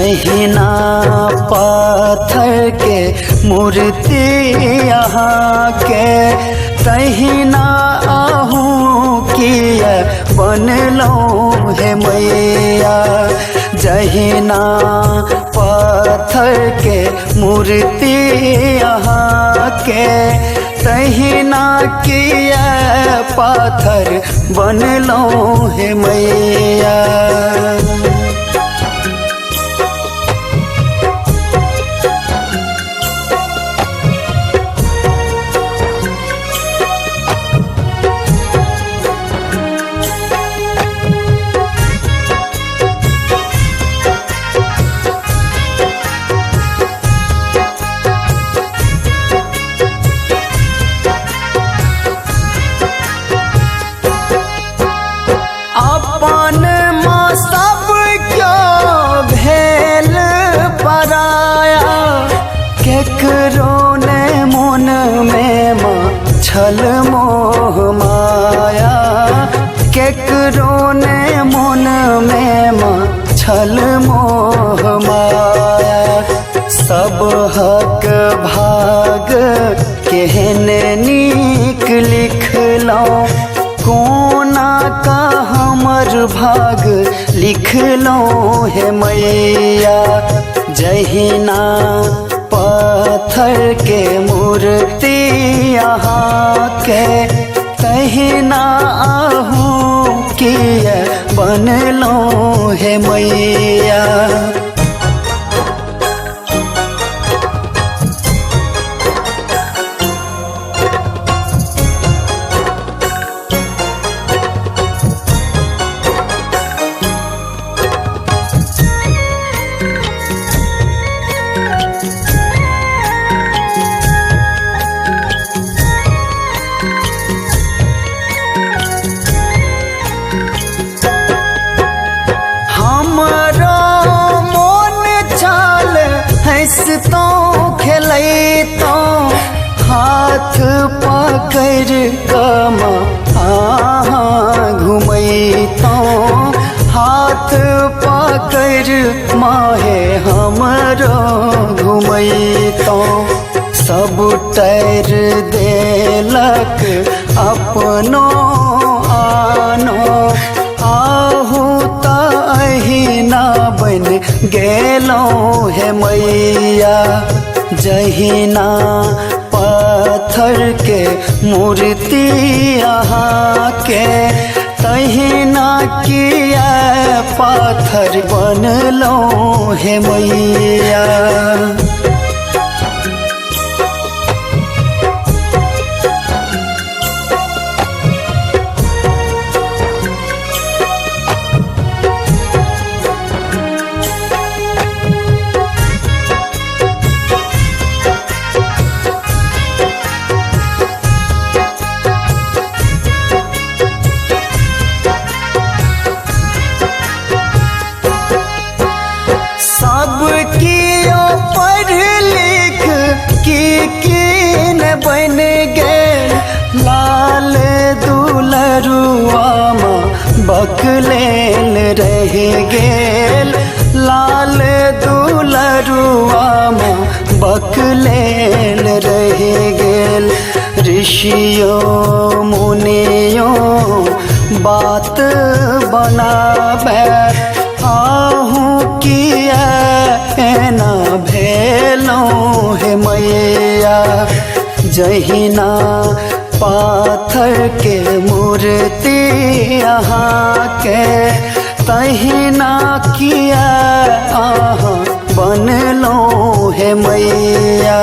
जहिना पाथर के मूर्ति यहाँ के तहिना आहूँ किया बनलो हे मैया। जहिना पाथर के मूर्ति यहाँ के तहिना किया पाथर बनलो हे मैया। अपन माँ सब क्यों भेल पराया, केकरो ने मन में माँ छल मोह माया। केकरो ने मन में माँ छल मोह माया। सब हक भाग केहन नीक लिखलो, कोना का हमर भाग लिखलो हे मैया। जहिना पत्थर के मूर्ति यहाँ के तहिना आहूँ किया बनलो हे मैया। हंसतो खेलतो हाथ पकड़ कमा घुमैतो। हाथ पकड़ माहे हमरो घुमैतो। सब टैर देलक अपनो आनो, आहू तहिना बन गेलो हे मैया। जहिना पत्थर के मूर्ति यहाँ के तहिना किया पाथर बनलो हे मैया। न बन गए लाल दुलरुआ माँ बकलेल रह गेल। लाल दुलरुआ माँ बकलेल रह गेल। ऋषियों मुनियों बात बनाबे आहूँ किया एना भेलो हे मैया। जहिना पाथर के मूर्ति यहाँ के तहिना किया बनलो हे मैया।